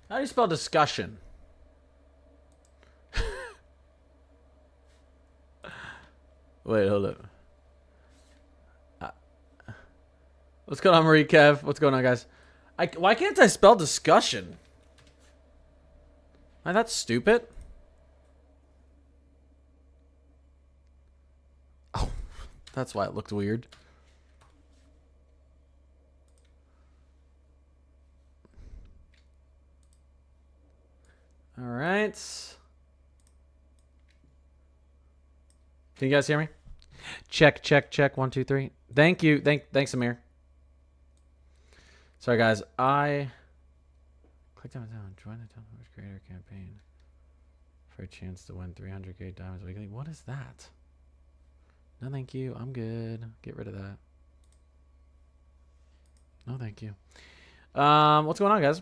How do you spell discussion? Wait, hold up. What's going on, Marie Kev? What's going on, guys? Why can't I spell discussion? Am I that stupid? Oh, that's why it looked weird. All right. Can you guys hear me? Check, check, check. 1, 2, 3. Thank you. Thanks, Amir. Sorry, guys. I clicked on it down. Join the Town Creator campaign for a chance to win 300k diamonds weekly. What is that? No, thank you. I'm good. Get rid of that. No, thank you. What's going on, guys?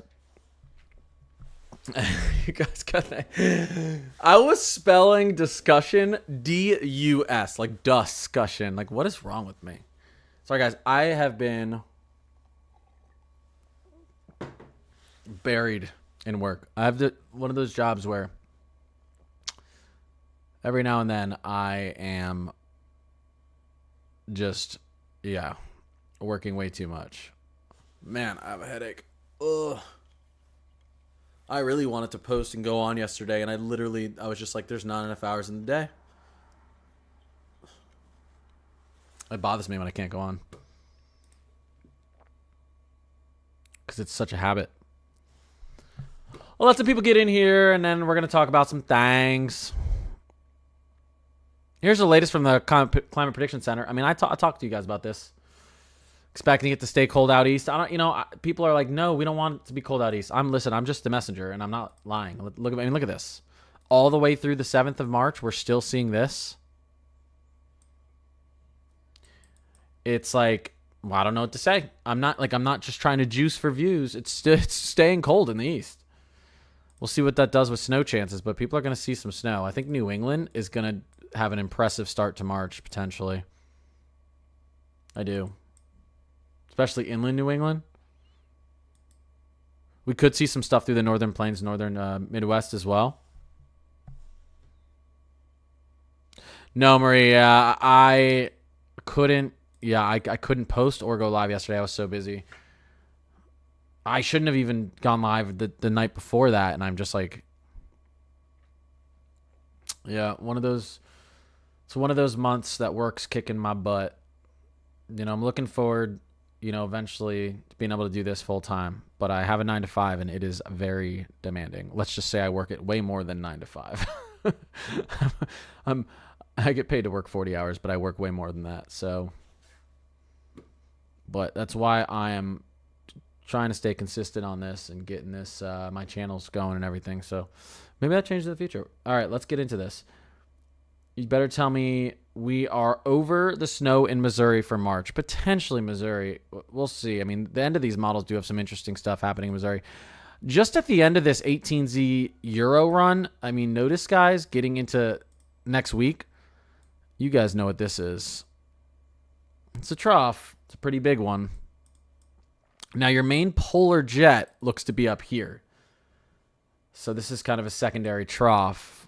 You guys got that? I was spelling discussion D-U-S, like discussion. Like, what is wrong with me? Sorry, guys. I have been buried in work. I have one of those jobs where every now and then I am just, working way too much. Man, I have a headache. Ugh. I really wanted to post and go on yesterday, and I was just like, there's not enough hours in the day. It bothers me when I can't go on. Because it's such a habit. Well, let some people get in here, and then we're going to talk about some things. Here's the latest from the Climate Prediction Center. I mean, I talked to you guys about this. Expecting it to stay cold out east. People are like, no, we don't want it to be cold out east. I'm just the messenger, and I'm not lying. Look at this. All the way through the 7th of March, we're still seeing this. It's like, well, I don't know what to say. I'm not just trying to juice for views. It's staying cold in the east. We'll see what that does with snow chances, but people are going to see some snow. I think New England is going to have an impressive start to March, potentially. I do. Especially inland New England. We could see some stuff through the northern plains, northern Midwest as well. No, Maria, I couldn't. Yeah, I couldn't post or go live yesterday. I was so busy. I shouldn't have even gone live the night before that, and I'm just like, yeah, one of those. It's one of those months that work's kicking my butt. I'm looking forward, eventually being able to do this full time, but I have a 9 to 5 and it is very demanding. Let's just say I work it way more than 9 to 5. I get paid to work 40 hours, but I work way more than that. So, but that's why I am trying to stay consistent on this and getting this, my channels going and everything. So maybe that changes in the future. All right, let's get into this. You better tell me we are over the snow in Missouri for March. Potentially Missouri. We'll see. I mean, the end of these models do have some interesting stuff happening in Missouri. Just at the end of this 18Z Euro run, I mean, notice, guys, getting into next week, you guys know what this is. It's a trough. It's a pretty big one. Now, your main polar jet looks to be up here. So this is kind of a secondary trough.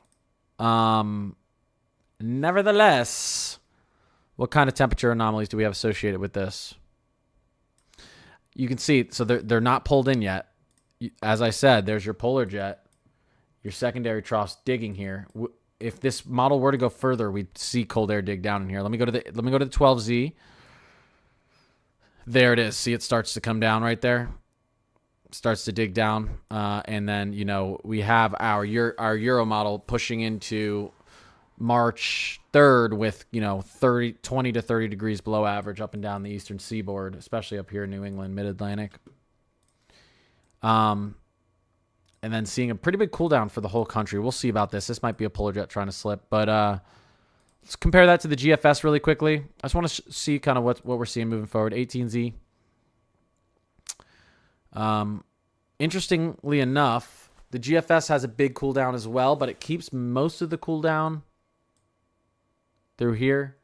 Nevertheless, what kind of temperature anomalies do we have associated with this? You can see, so they're not pulled in yet. As I said, there's your polar jet, your secondary troughs digging here. If this model were to go further, we'd see cold air dig down in here. Let me go to the 12Z. There it is. See, it starts to come down right there. Starts to dig down, and then we have our Euro model pushing into March 3rd with 20 to 30 degrees below average up and down the eastern seaboard, especially up here in New England, mid-Atlantic. And then seeing a pretty big cool down for the whole country. We'll see about this. This might be a polar jet trying to slip, but let's compare that to the GFS really quickly. I just want to see kind of what we're seeing moving forward. 18Z. Interestingly enough, the GFS has a big cool down as well, but it keeps most of the cool down through here,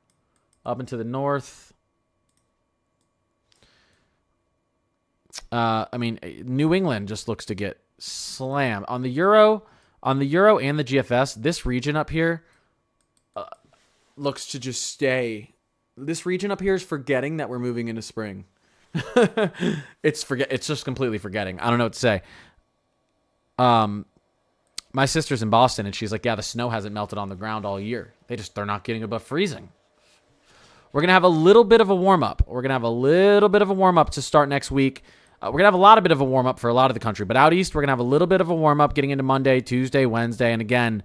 up into the north. I mean, New England just looks to get slam. On the Euro and the GFS, this region up here looks to just stay. This region up here is forgetting that we're moving into spring. It's just completely forgetting. I don't know what to say. My sister's in Boston, and she's like, yeah, the snow hasn't melted on the ground all year. They're not getting above freezing. We're going to have a little bit of a warm-up. We're going to have a little bit of a warm-up to start next week. We're going to have a lot of bit of a warm-up for a lot of the country. But out east, we're going to have a little bit of a warm-up getting into Monday, Tuesday, Wednesday. And again,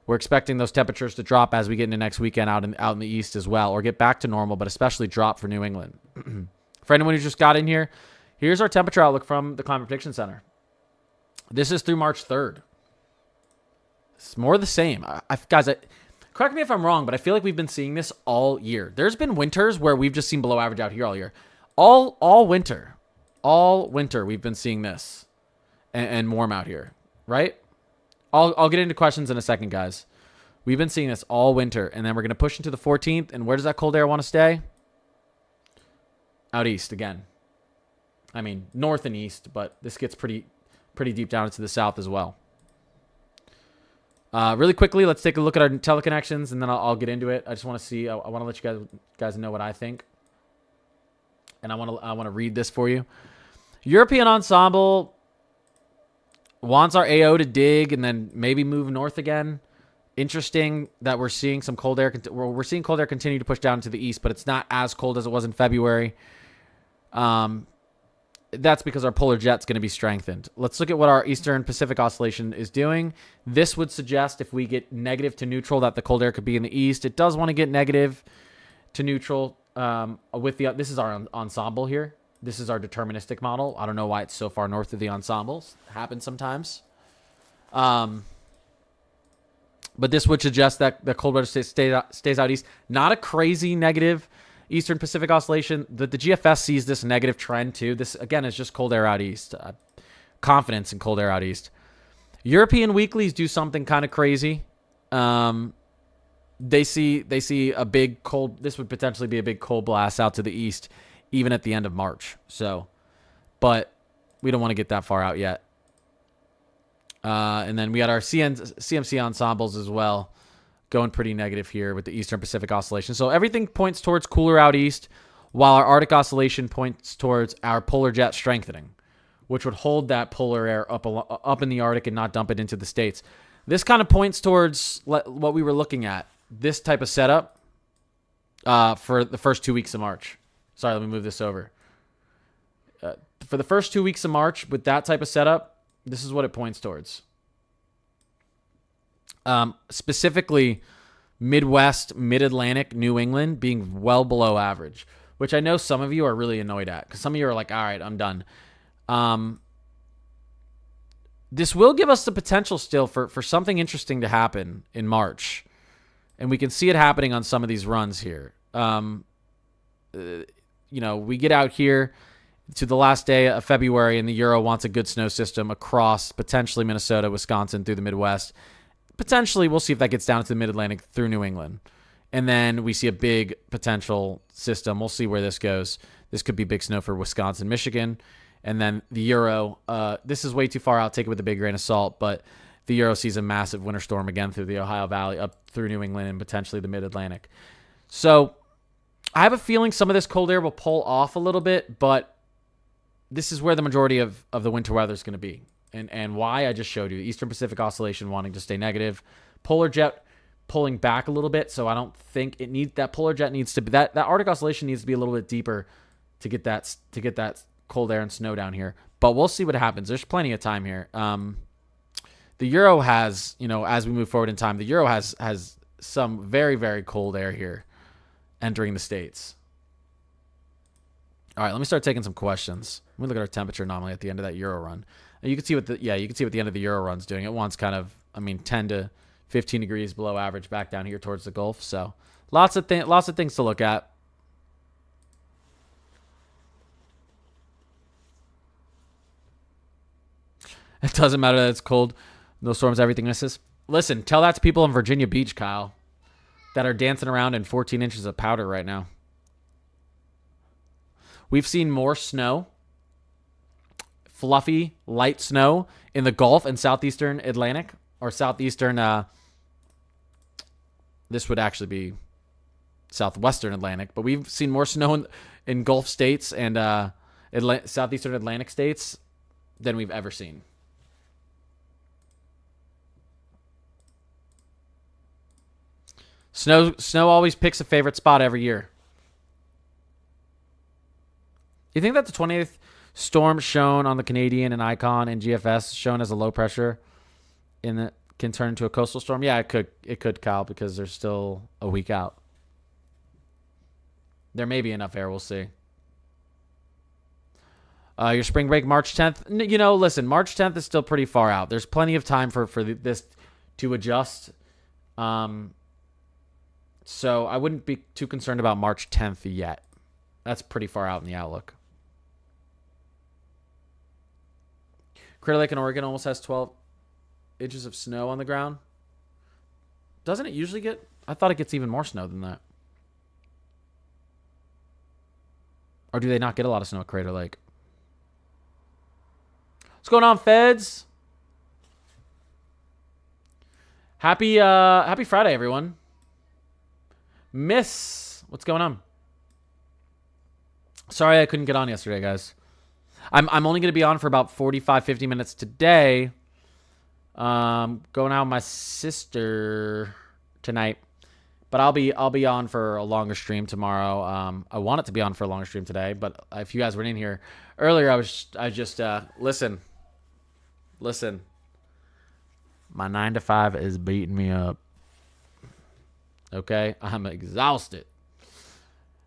we're expecting those temperatures to drop as we get into next weekend out in the east as well, or get back to normal, but especially drop for New England. For anyone who just got in here, here's our temperature outlook from the Climate Prediction Center. This is through March 3rd. It's more the same. Guys, correct me if I'm wrong, but I feel like we've been seeing this all year. There's been winters where we've just seen below average out here all year. All winter we've been seeing this and warm out here, right? I'll get into questions in a second, guys. We've been seeing this all winter, and then we're going to push into the 14th, and where does that cold air want to stay? Out east again. I mean, north and east, but this gets pretty deep down into the south as well. Really quickly, let's take a look at our teleconnections, and then I'll get into it. I just want to see. I want to let you guys know what I think, and I want to read this for you. European Ensemble wants our AO to dig and then maybe move north again. Interesting that we're seeing some cold air. We're seeing cold air continue to push down to the east, but it's not as cold as it was in February. That's because our polar jet's going to be strengthened. Let's look at what our Eastern Pacific Oscillation is doing. This would suggest if we get negative to neutral that the cold air could be in the east. It does want to get negative to neutral. This is our ensemble here. This is our deterministic model. I don't know why it's so far north of the ensembles. It happens sometimes. But this would suggest that the cold weather stays out east. Not a crazy negative Eastern Pacific Oscillation. The GFS sees this negative trend too. This, again, is just cold air out east. Confidence in cold air out east. European weeklies do something kind of crazy. They see a big cold. This would potentially be a big cold blast out to the east, even at the end of March. So, but we don't want to get that far out yet. And then we got our CMC ensembles as well, going pretty negative here with the Eastern Pacific Oscillation. So everything points towards cooler out east, while our Arctic Oscillation points towards our polar jet strengthening, which would hold that polar air up in the Arctic and not dump it into the States. This kind of points towards what we were looking at, this type of setup for the first 2 weeks of March. Sorry, let me move this over. For the first 2 weeks of March, with that type of setup, this is what it points towards. Specifically, Midwest, Mid-Atlantic, New England being well below average, which I know some of you are really annoyed at, because some of you are like, all right, I'm done. This will give us the potential still for something interesting to happen in March, and we can see it happening on some of these runs here. We get out here to the last day of February, and the Euro wants a good snow system across potentially Minnesota, Wisconsin, through the Midwest. Potentially, we'll see if that gets down to the Mid-Atlantic through New England. And then we see a big potential system. We'll see where this goes. This could be big snow for Wisconsin, Michigan. And then the Euro, this is way too far out. Take it with a big grain of salt. But the Euro sees a massive winter storm again through the Ohio Valley, up through New England, and potentially the Mid-Atlantic. So I have a feeling some of this cold air will pull off a little bit, but this is where the majority of the winter weather is going to be. And why I just showed you. Eastern Pacific Oscillation wanting to stay negative. Polar jet pulling back a little bit, so I don't think that polar jet needs to be that Arctic Oscillation needs to be a little bit deeper to get that cold air and snow down here. But we'll see what happens. There's plenty of time here. The Euro has, as we move forward in time, the Euro has some very, very cold air here entering the States. All right, let me start taking some questions. Let me look at our temperature anomaly at the end of that Euro run. And you can see what the end of the Euro run's doing. It wants kind of, 10 to 15 degrees below average back down here towards the Gulf. So lots of things to look at. It doesn't matter that it's cold. No storms, everything misses. Listen, tell that to people in Virginia Beach, Kyle, that are dancing around in 14 inches of powder right now. We've seen more snow fluffy, light snow in the Gulf and southeastern Atlantic, or southeastern, this would actually be southwestern Atlantic, but we've seen more snow in Gulf states and southeastern Atlantic states than we've ever seen. Snow always picks a favorite spot every year. You think that the 28th storm shown on the Canadian and Icon and GFS shown as a low pressure can turn into a coastal storm? Yeah, it could. It could, Kyle, because there's still a week out. There may be enough air. We'll see. Your spring break, March 10th. Listen, March 10th is still pretty far out. There's plenty of time for this to adjust. So I wouldn't be too concerned about March 10th yet. That's pretty far out in the outlook. Crater Lake in Oregon almost has 12 inches of snow on the ground. Doesn't it usually get? I thought it gets even more snow than that. Or do they not get a lot of snow at Crater Lake? What's going on, Feds? Happy Friday, everyone. Miss, what's going on? Sorry I couldn't get on yesterday, guys. I'm only going to be on for about 45, 50 minutes today. Going out with my sister tonight. But I'll be on for a longer stream tomorrow. I want it to be on for a longer stream today, but if you guys were in here earlier, I just listen. My 9 to 5 is beating me up. Okay, I'm exhausted.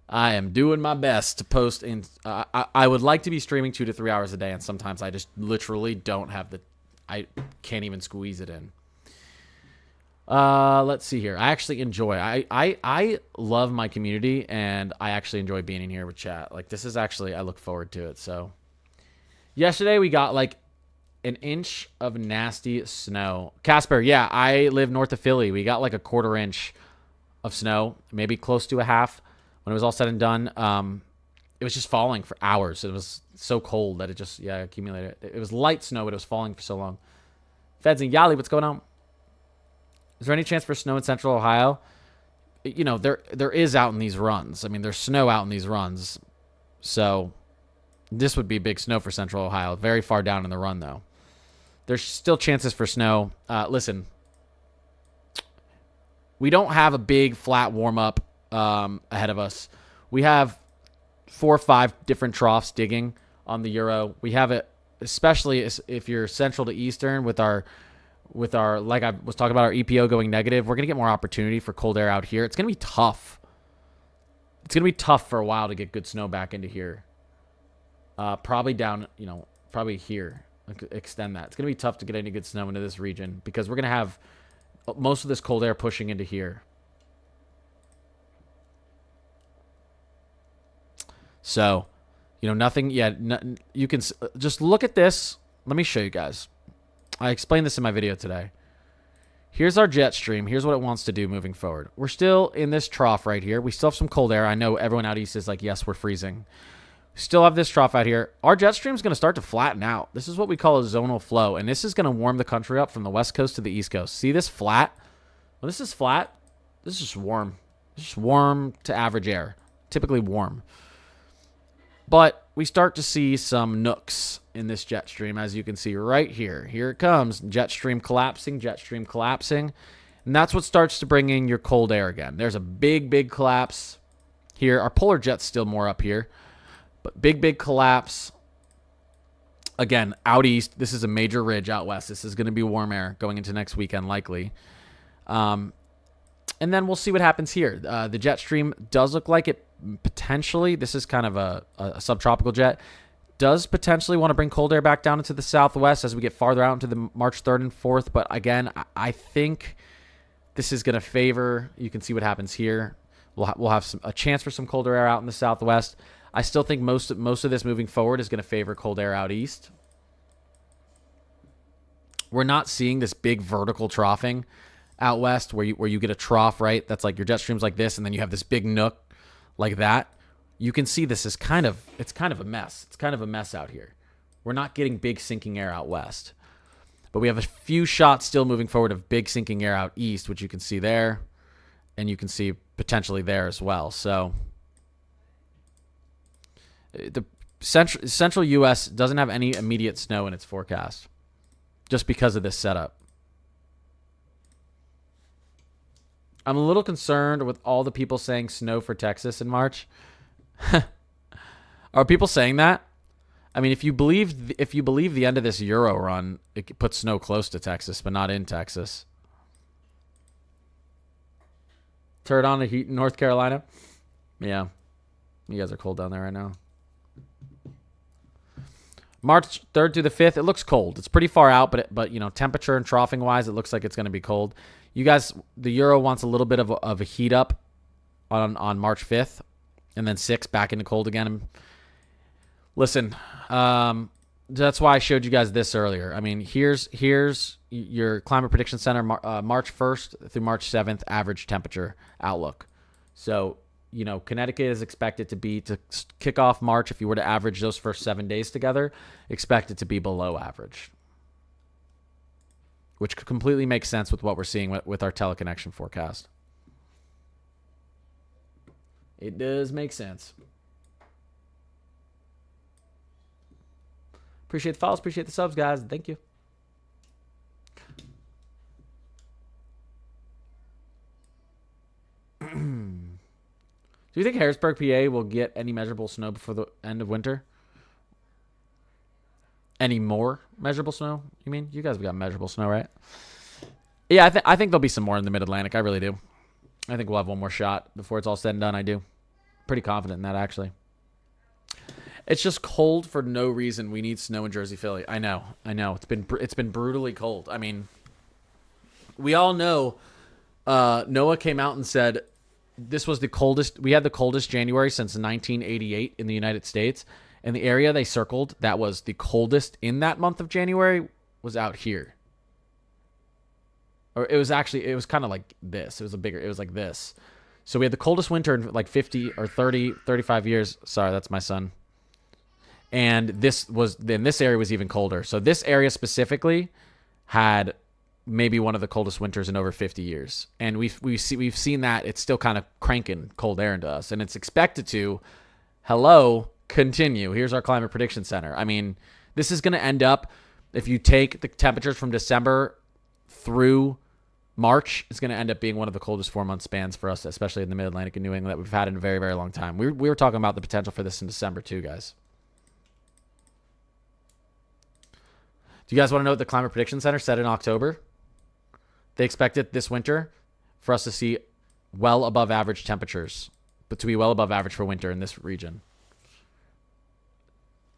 I am doing my best to post in. I would like to be streaming 2 to 3 hours a day, and sometimes I just literally don't have I can't even squeeze it in. Let's see here. I actually enjoy. I love my community, and I actually enjoy being in here with chat. Like, this is actually, I look forward to it. So yesterday we got like an inch of nasty snow. Casper, yeah, I live north of Philly. We got like a 1/4 inch of snow, maybe close to a half. When it was all said and done, it was just falling for hours. It was so cold that it just, accumulated. It was light snow, but it was falling for so long. Feds and Yali, what's going on? Is there any chance for snow in central Ohio? There is out in these runs. I mean, there's snow out in these runs. So this would be big snow for central Ohio. Very far down in the run, though. There's still chances for snow. Listen, we don't have a big flat warm-up ahead of us. We have 4 or 5 different troughs digging on the Euro. We have it, especially if you're central to eastern with our, like I was talking about, our EPO going negative. We're going to get more opportunity for cold air out here. It's going to be tough. It's going to be tough for a while to get good snow back into here. Probably down, probably here. Extend that. It's going to be tough to get any good snow into this region because we're going to have most of this cold air pushing into here. So, nothing yet. You can just look at this. Let me show you guys. I explained this in my video today. Here's our jet stream. Here's what it wants to do moving forward. We're still in this trough right here. We still have some cold air. I know everyone out east is like, yes, we're freezing. Still have this trough out here. Our jet stream is going to start to flatten out. This is what we call a zonal flow, and this is going to warm the country up from the west coast to the east coast. See this flat? When this is flat, this is just warm. It's just warm to average air. Typically warm. But we start to see some nooks in this jet stream, as you can see right here. Here it comes. Jet stream collapsing, jet stream collapsing. And that's what starts to bring in your cold air again. There's a big, big collapse here. Our polar jet's still more up here. But big, big collapse. Again, out east, this is a major ridge. Out west, this is going to be warm air going into next weekend, likely. And then we'll see what happens here. The jet stream does look like it potentially, this is kind of a subtropical jet, does potentially want to bring cold air back down into the southwest as we get farther out into the March 3rd and 4th. But again, I think this is going to favor, you can see what happens here. We'll have a chance for some colder air out in the southwest. I still think most of this moving forward is going to favor cold air out east. We're not seeing this big vertical troughing out west where you get a trough, right? That's like your jet stream's like this, and then you have this big nook like that. You can see this is it's kind of a mess. It's kind of a mess out here. We're not getting big sinking air out west. But we have a few shots still moving forward of big sinking air out east, which you can see there. And you can see potentially there as well. So the central U.S. doesn't have any immediate snow in its forecast just because of this setup. I'm a little concerned with all the people saying snow for Texas in March. Are people saying that? I mean, if you believe the end of this Euro run, it puts snow close to Texas, but not in Texas. Turn on the heat in North Carolina. Yeah, you guys are cold down there right now. March 3rd through the 5th, it looks cold. It's pretty far out, but you know, temperature and troughing wise, it looks like it's going to be cold. You guys, the Euro wants a little bit of a heat up on March 5th, and then 6th back into cold again. Listen, that's why I showed you guys this earlier. I mean, here's your Climate Prediction Center March 1st through March 7th average temperature outlook. So, you know, Connecticut is expected to kick off March. If you were to average those first 7 days together, expect it to be below average, which completely makes sense with what we're seeing with our teleconnection forecast. It does make sense. Appreciate the follows. Appreciate the subs, guys. Thank you. Do you think Harrisburg, PA will get any measurable snow before the end of winter? Any more measurable snow? You mean? You guys have got measurable snow, right? Yeah, I think there'll be some more in the Mid-Atlantic. I really do. I think we'll have one more shot before it's all said and done. I do. Pretty confident in that, actually. It's just cold for no reason. We need snow in Jersey, Philly. I know. It's been brutally cold. I mean, we all know. NOAA came out and said this was the coldest. We had the coldest January since 1988 in the United States, and the area they circled that was the coldest in that month of January was out here. Or it was kind of like this. It was like this. So we had the coldest winter in like 50 or 30, 35 years. Sorry, that's my son. And this area was even colder. So this area specifically had maybe one of the coldest winters in over 50 years. And we've seen that it's still kind of cranking cold air into us, and it's expected to continue. Here's our Climate Prediction Center. I mean, this is going to end up, if you take the temperatures from December through March, it's going to end up being one of the coldest 4-month spans for us, especially in the Mid-Atlantic and New England, that we've had in a very, very long time. We were talking about the potential for this in December too, guys. Do you guys want to know what the Climate Prediction Center said in October? They expected this winter for us to see well above average temperatures, but to be well above average for winter in this region.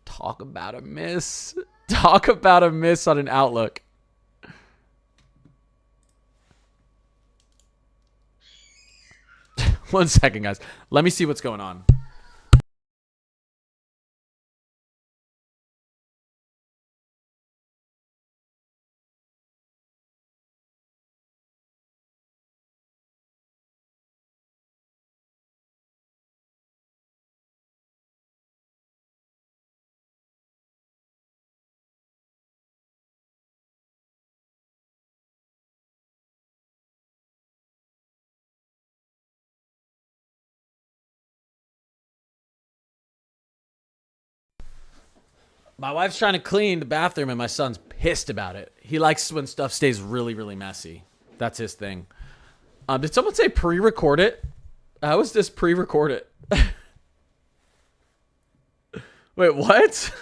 Talk about a miss. Talk about a miss on an outlook. One second, guys. Let me see what's going on. My wife's trying to clean the bathroom, and my son's pissed about it. He likes when stuff stays really, really messy. That's his thing. Did someone say pre-record it? How is this pre-record it? Wait, what?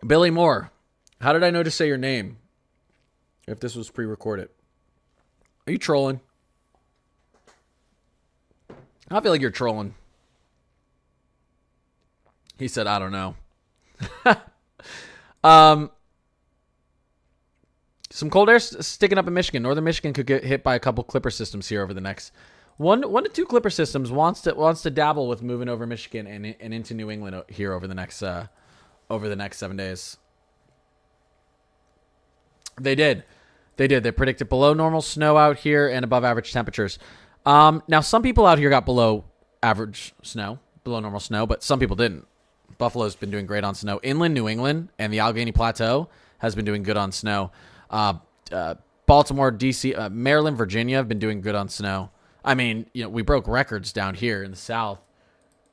Billy Moore. How did I know to say your name if this was pre-recorded? Are you trolling? I feel like you're trolling. He said, I don't know. Some cold air sticking up in Michigan. Northern Michigan could get hit by a couple clipper systems here over the next one to two clipper systems. Wants to dabble with moving over Michigan and into New England here over the next 7 days. They did. They predicted below normal snow out here and above average temperatures. Now some people out here got below average snow. below normal snow, but some people didn't. Buffalo's been doing great on snow. Inland New England and the Allegheny Plateau has been doing good on snow. Baltimore, D.C., Maryland, Virginia have been doing good on snow. I mean, we broke records down here in the South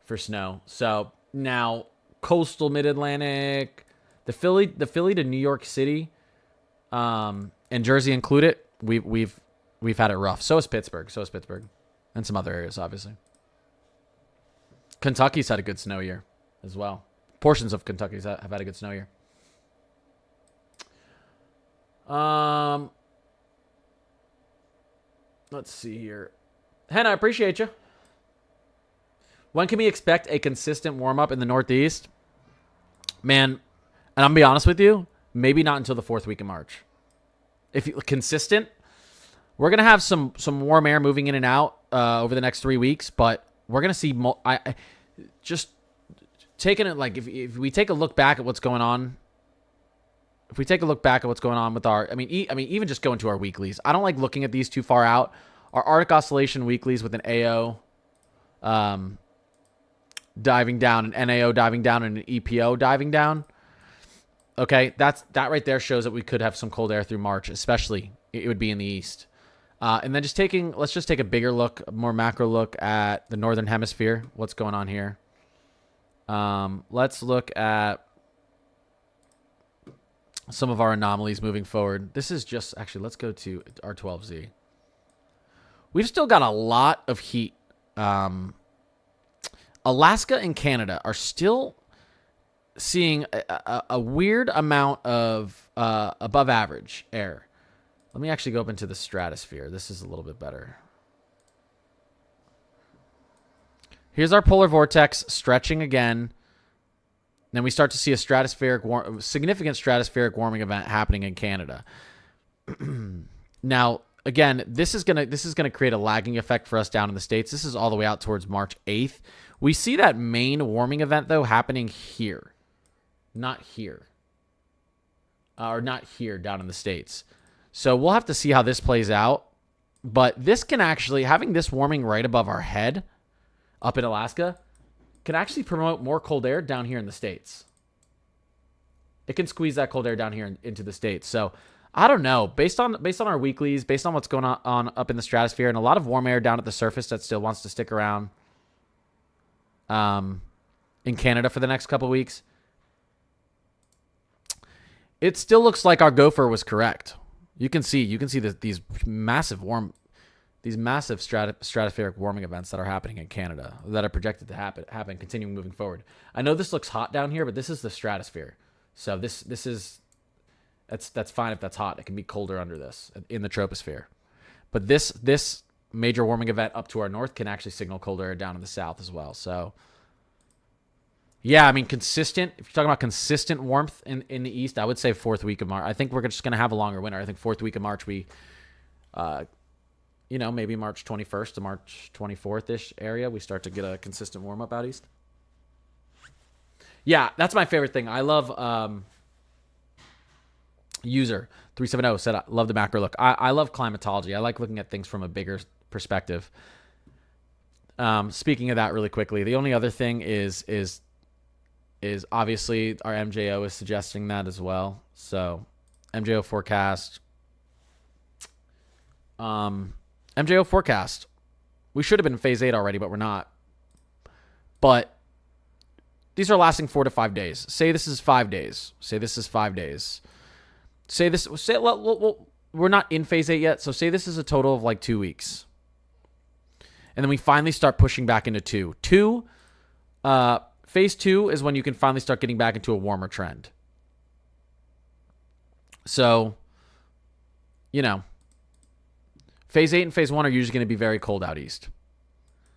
for snow. So now coastal Mid-Atlantic, the Philly to New York City, and Jersey included, we've had it rough. So is Pittsburgh. And some other areas, obviously. Kentucky's had a good snow year as well. Portions of Kentucky have had a good snow year. Let's see here. Hen, I appreciate you. When can we expect a consistent warm-up in the Northeast? Man, and I'm going to be honest with you, maybe not until the 4th week of March. If you consistent, we're going to have some warm air moving in and out over the next 3 weeks, but we're going to see just taking it like if we take a look back at what's going on, with our, even just going to our weeklies. I don't like looking at these too far out. Our Arctic Oscillation weeklies with an AO diving down, an NAO diving down, and an EPO diving down. Okay, that right there shows that we could have some cold air through March, especially it would be in the east. And then let's just take a bigger look, a more macro look at the Northern Hemisphere. What's going on here? Let's look at some of our anomalies moving forward. This is just, actually, let's go to R12Z. We've still got a lot of heat. Alaska and Canada are still seeing a weird amount of above average air. Let me actually go up into the stratosphere. This is a little bit better. Here's our polar vortex stretching again. Then we start to see a significant stratospheric warming event happening in Canada. Now, again, this is gonna create a lagging effect for us down in the States. This is all the way out towards March 8th. We see that main warming event though happening here, not here, or not here down in the States. So we'll have to see how this plays out. But this can actually, having this warming right above our head up in Alaska, can actually promote more cold air down here in the States. It can squeeze that cold air down here into the States. So I don't know. Based on our weeklies, based on what's going on up in the stratosphere, and a lot of warm air down at the surface that still wants to stick around in Canada for the next couple of weeks, it still looks like our gopher was correct. You can see these massive stratospheric warming events that are happening in Canada that are projected to happen continuing moving forward. I know this looks hot down here, but this is the stratosphere. So that's fine if that's hot. It can be colder under this in the troposphere. But this major warming event up to our north can actually signal colder air down in the south as well. So yeah, I mean, consistent. If you're talking about consistent warmth in the east, I would say 4th week of March. I think we're just going to have a longer winter. I think 4th week of March, maybe March 21st to March 24th-ish area, we start to get a consistent warm-up out east. Yeah, that's my favorite thing. I love user 370 said, I love the macro look. I love climatology. I like looking at things from a bigger perspective. Speaking of that really quickly, the only other thing is obviously our MJO is suggesting that as well. So MJO forecast. MJO forecast. We should have been in phase 8 already, but we're not. But these are lasting 4 to 5 days. Say this is 5 days. We're not in phase 8 yet, so say this is a total of like 2 weeks. And then we finally start pushing back into 2. Phase 2 is when you can finally start getting back into a warmer trend. So, phase 8 and phase 1 are usually going to be very cold out east.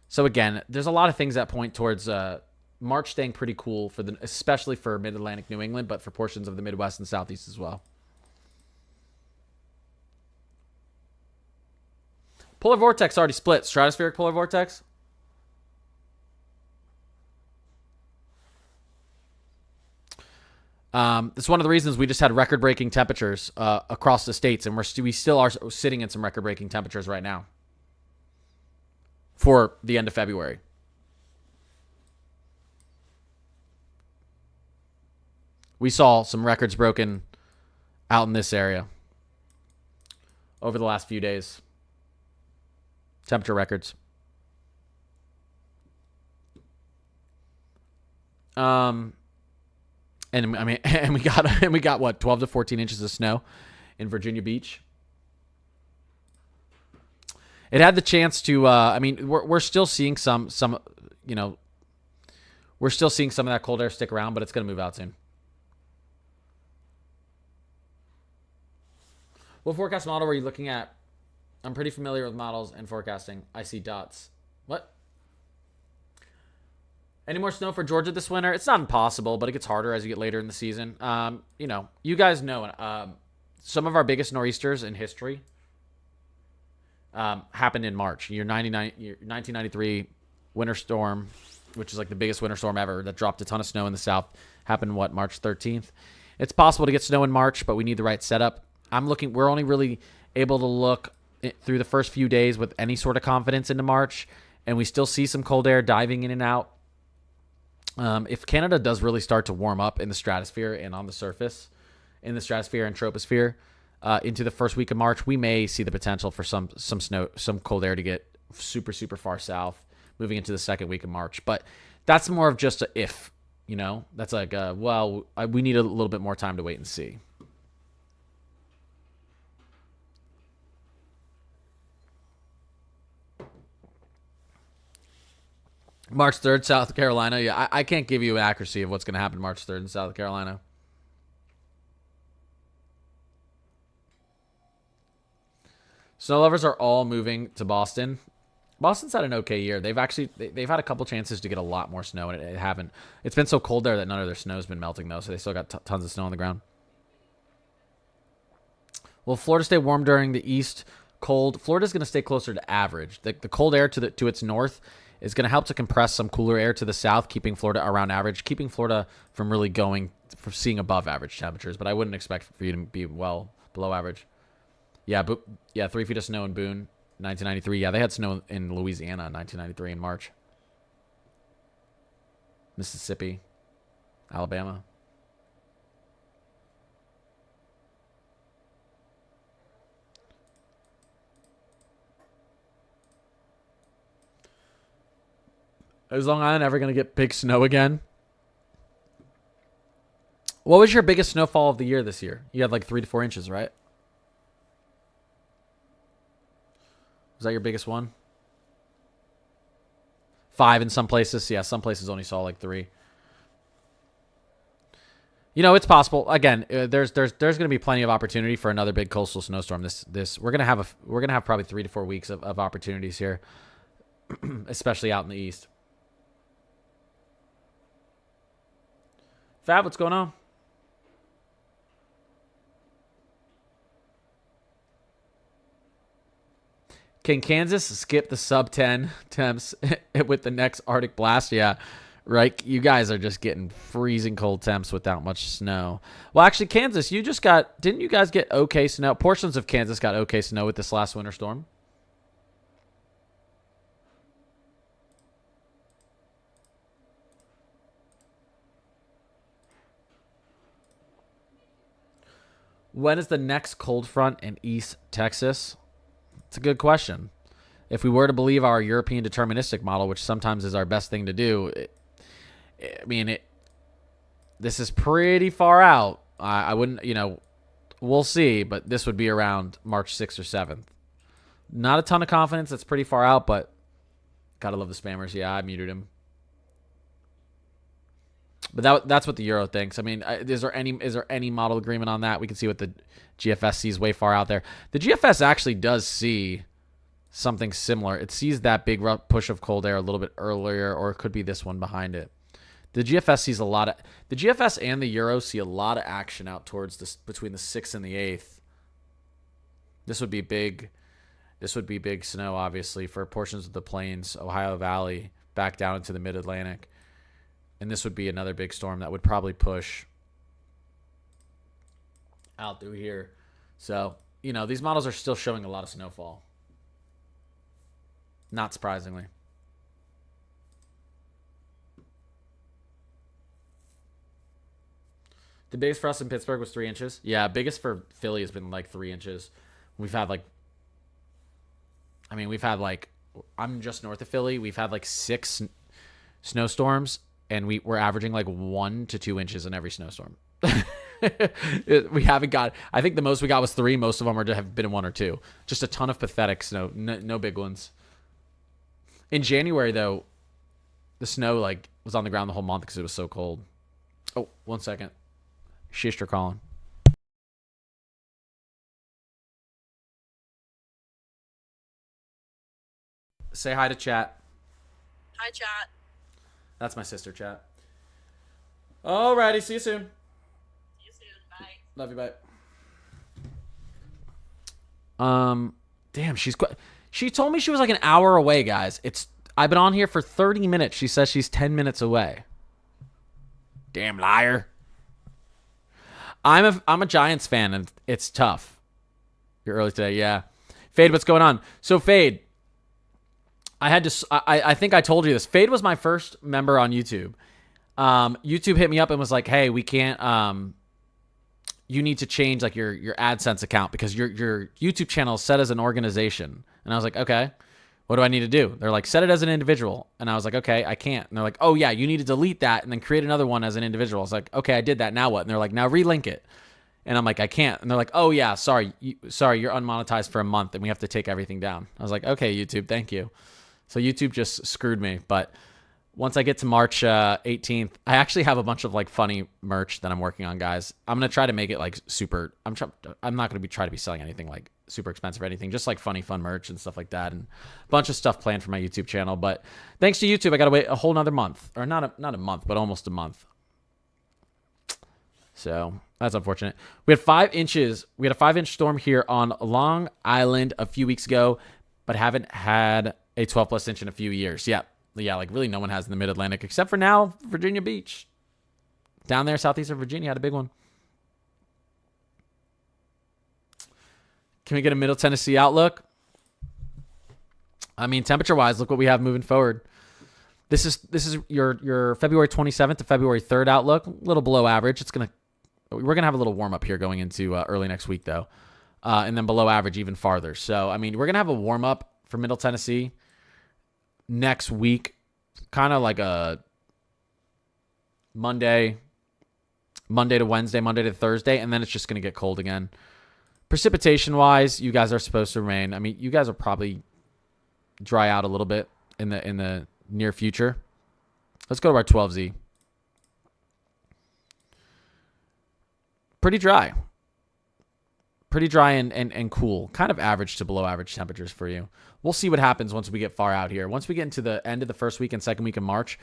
So again, there's a lot of things that point towards March staying pretty cool especially for Mid-Atlantic New England, but for portions of the Midwest and Southeast as well. Polar vortex already split. Stratospheric polar vortex. It's one of the reasons we just had record-breaking temperatures across the states, and we still are sitting in some record-breaking temperatures right now for the end of February. We saw some records broken out in this area over the last few days. Temperature records. And I mean, and we got what, 12 to 14 inches of snow in Virginia Beach. It had the chance to. I mean, we're still seeing some. You know, we're still seeing some of that cold air stick around, but it's going to move out soon. What forecast model were you looking at? I'm pretty familiar with models and forecasting. I see dots. What? Any more snow for Georgia this winter? It's not impossible, but it gets harder as you get later in the season. You know, you guys know some of our biggest nor'easters in history happened in March. Your 1993 winter storm, which is like the biggest winter storm ever that dropped a ton of snow in the south, happened March 13th. It's possible to get snow in March, but we need the right setup. We're only really able to look through the first few days with any sort of confidence into March, and we still see some cold air diving in and out. If Canada does really start to warm up in the stratosphere and on the surface, in the stratosphere and troposphere, into the first week of March, we may see the potential for some snow, some cold air to get super, super far south moving into the second week of March. But that's more of just a if, you know, that's like, we need a little bit more time to wait and see. March 3rd, South Carolina. Yeah, I can't give you accuracy of what's going to happen March 3rd in South Carolina. Snow lovers are all moving to Boston. Boston's had an okay year. They've had a couple chances to get a lot more snow, and it haven't. It's been so cold there that none of their snow's been melting, though, so they still got tons of snow on the ground. Will Florida stay warm during the east cold? Florida's going to stay closer to average. The cold air to its north is going to help to compress some cooler air to the south, keeping Florida around average, keeping Florida from really from seeing above average temperatures. But I wouldn't expect for you to be well below average. Yeah, 3 feet of snow in Boone, 1993. Yeah, they had snow in Louisiana in 1993 in March. Mississippi, Alabama. Is Long Island ever going to get big snow again? What was your biggest snowfall of the year this year? You had like 3 to 4 inches, right? Was that your biggest one? 5 in some places. Yeah, some places only saw like 3. You know, it's possible. Again, there's going to be plenty of opportunity for another big coastal snowstorm. We're going to have probably 3 to 4 weeks of opportunities here, especially out in the east. Fab, what's going on? Can Kansas skip the sub 10 temps with the next Arctic blast? Yeah, right. You guys are just getting freezing cold temps without much snow. Well, actually, Kansas, didn't you guys get okay snow? Portions of Kansas got okay snow with this last winter storm. When is the next cold front in East Texas? It's a good question. If we were to believe our European deterministic model, which sometimes is our best thing to do, this is pretty far out. I wouldn't, we'll see, but this would be around March 6th or 7th. Not a ton of confidence. That's pretty far out, but gotta love the spammers. Yeah, I muted him. But that's what the Euro thinks. I mean, is there any model agreement on that? We can see what the GFS sees way far out there. The GFS actually does see something similar. It sees that big push of cold air a little bit earlier, or it could be this one behind it. The GFS sees the GFS and the Euro see a lot of action out towards this between the 6th and the 8th. This would be big. This would be big snow, obviously, for portions of the plains, Ohio Valley, back down into the Mid-Atlantic. And this would be another big storm that would probably push out through here. So, these models are still showing a lot of snowfall. Not surprisingly. The biggest for us in Pittsburgh was 3 inches. Yeah, biggest for Philly has been like 3 inches. We've had like, I mean, we've had like, I'm just north of Philly. We've had like 6 snowstorms, and we're averaging like 1 to 2 inches in every snowstorm. We haven't got. I think the most we got was 3. Most of them have been 1 or 2. Just a ton of pathetic snow. No big ones. In January though, the snow like was on the ground the whole month because it was so cold. Oh, 1 second. Shister calling. Say hi to chat. Hi, chat. That's my sister, chat. Alrighty, see you soon. See you soon. Bye. Love you, bye. Damn, she told me she was like an hour away, guys. I've been on here for 30 minutes. She says she's 10 minutes away. Damn liar. I'm a Giants fan, and it's tough. You're early today, yeah. Fade, what's going on? So Fade, I think I told you this. Fade was my first member on YouTube. YouTube hit me up and was like, "Hey, we can't. You need to change like your AdSense account because your YouTube channel is set as an organization." And I was like, "Okay, what do I need to do?" They're like, "Set it as an individual." And I was like, "Okay, I can't." And they're like, "Oh yeah, you need to delete that and then create another one as an individual." I was like, "Okay, I did that. Now what?" And they're like, "Now relink it." And I'm like, "I can't." And they're like, "Oh yeah, sorry, you're unmonetized for a month and we have to take everything down." I was like, "Okay, YouTube, thank you." So YouTube just screwed me. But once I get to March 18th, I actually have a bunch of like funny merch that I'm working on, guys. I'm gonna try to make it like super. I'm not gonna try to be selling anything like super expensive or anything. Just like funny, fun merch and stuff like that, and a bunch of stuff planned for my YouTube channel. But thanks to YouTube, I gotta wait a whole nother month, or not a month, but almost a month. So that's unfortunate. We had 5 inches. We had a 5-inch storm here on Long Island a few weeks ago, but haven't had a 12+ inch in a few years. Yeah, like really no one has in the Mid-Atlantic except for now Virginia Beach. Down there, southeastern Virginia had a big one. Can we get a Middle Tennessee outlook? I mean, temperature-wise, look what we have moving forward. This is your February 27th to February 3rd outlook. A little below average. We're gonna have a little warm up here going into early next week though, and then below average even farther. So I mean, we're gonna have a warm up for Middle Tennessee next week, kind of like a Monday to Wednesday, Monday to Thursday, and then it's just going to get cold again. Precipitation wise, you guys are supposed to remain. I mean, you guys will probably dry out a little bit in the near future. Let's go to our 12Z. Pretty dry. Pretty dry and cool. Kind of average to below average temperatures for you. We'll see what happens once we get far out here. Once we get into the end of the first week and second week of March,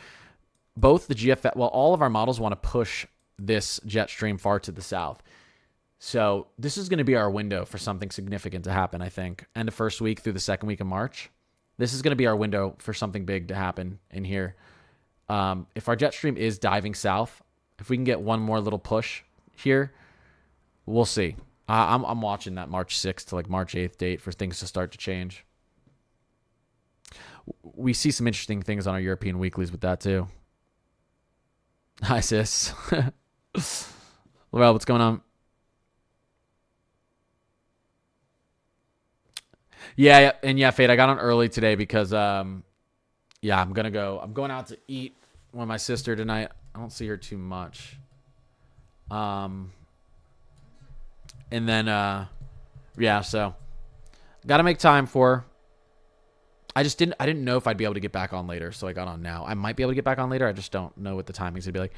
both the GFS, well, all of our models want to push this jet stream far to the south. So this is going to be our window for something significant to happen, I think. End of first week through the second week of March. This is going to be our window for something big to happen in here. If our jet stream is diving south, if we can get one more little push here, we'll see. I'm watching that March 6th to like March 8th date for things to start to change. We see some interesting things on our European weeklies with that too. Hi, sis. Well, what's going on? Yeah, and yeah, Fade, I got on early today because I'm going out to eat with my sister tonight. I don't see her too much. And then so got to make time for her. I didn't know if I'd be able to get back on later, so I got on now. I might be able to get back on later. I just don't know what the timing's gonna be like.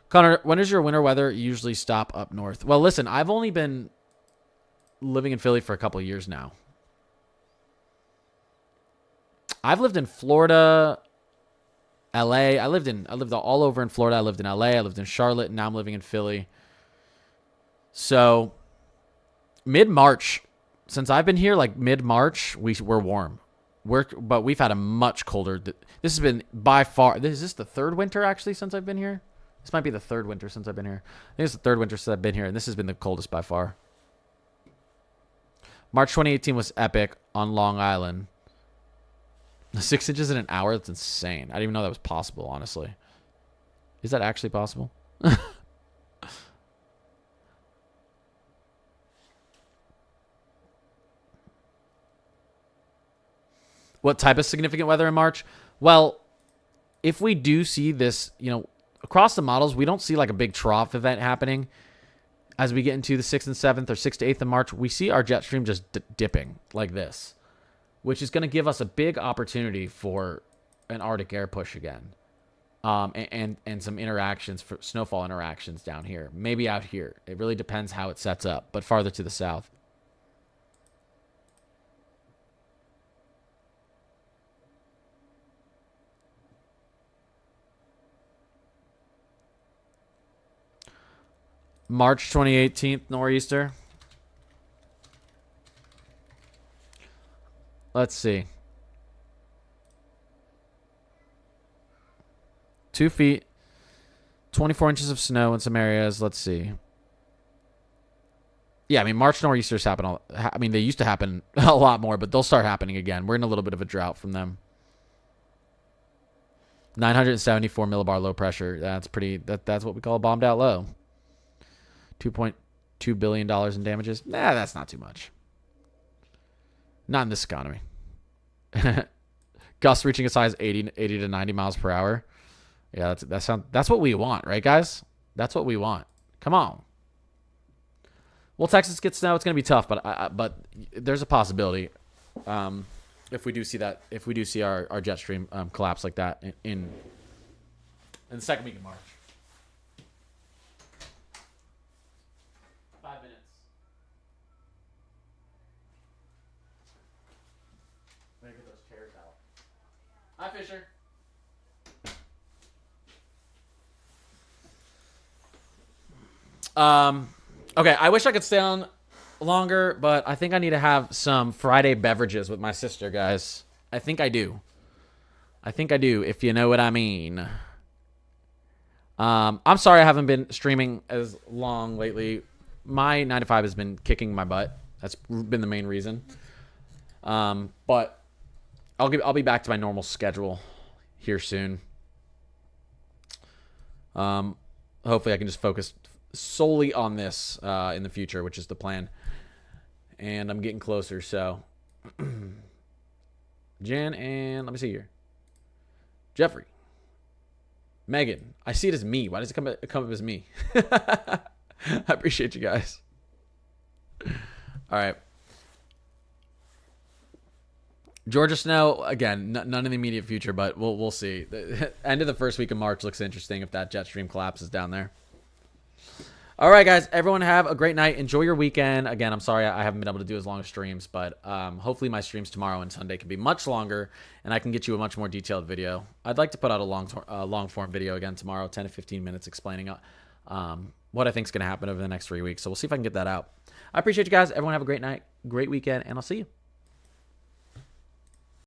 Connor, when does your winter weather usually stop up north? Well, listen, I've only been living in Philly for a couple of years now. I've lived in Florida, LA. I lived all over in Florida. I lived in LA. I lived in Charlotte, and now I'm living in Philly. So mid-March, since I've been here, like mid-March, we're warm. But we've had a much colder. This has been by far. Is this the third winter actually since I've been here? This might be the third winter since I've been here. I think it's the third winter since I've been here, and this has been the coldest by far. March 2018 was epic on Long Island. 6 inches in an hour? That's insane. I didn't even know that was possible, honestly. Is that actually possible? What type of significant weather in March? Well, if we do see this, across the models, we don't see like a big trough event happening. As we get into the 6th and 7th or 6th to 8th of March, we see our jet stream just dipping like this, which is going to give us a big opportunity for an Arctic air push again. And some interactions, for snowfall interactions down here. Maybe out here. It really depends how it sets up, but farther to the south. March 2018 nor'easter. Let's see. 2 feet, 24 inches of snow in some areas. Let's see. Yeah, I mean, March nor'easters happen. They used to happen a lot more, but they'll start happening again. We're in a little bit of a drought from them. 974 millibar low pressure. That's pretty. That's what we call a bombed out low. $2.2 billion in damages. Nah, that's not too much. Not in this economy. Gusts reaching as high as 80 to 90 miles per hour. Yeah, that's what we want, right, guys? That's what we want. Come on. Well, Texas gets snow. It's going to be tough, but there's a possibility if we do see that, if we do see our jet stream collapse like that in the second week of March. 5 minutes. Let me get those chairs out. Hi, Fisher. Okay, I wish I could stay on longer, but I think I need to have some Friday beverages with my sister, guys. I think I do, if you know what I mean. I'm sorry I haven't been streaming as long lately. My 9 to 5 has been kicking my butt. That's been the main reason. But I'll be back to my normal schedule here soon. Hopefully I can just focus solely on this in the future, which is the plan. And I'm getting closer, so Jan and let me see here. Jeffrey. Megan. I see it as me. Why does it come up as me? I appreciate you guys. All right. Georgia snow, again, none in the immediate future, but we'll see. The end of the first week of March looks interesting if that jet stream collapses down there. All right, guys. Everyone have a great night. Enjoy your weekend. Again, I'm sorry I haven't been able to do as long as streams, but hopefully my streams tomorrow and Sunday can be much longer, and I can get you a much more detailed video. I'd like to put out a long-form video again tomorrow, 10 to 15 minutes explaining what I think is going to happen over the next 3 weeks. So we'll see if I can get that out. I appreciate you guys. Everyone have a great night, great weekend, and I'll see you.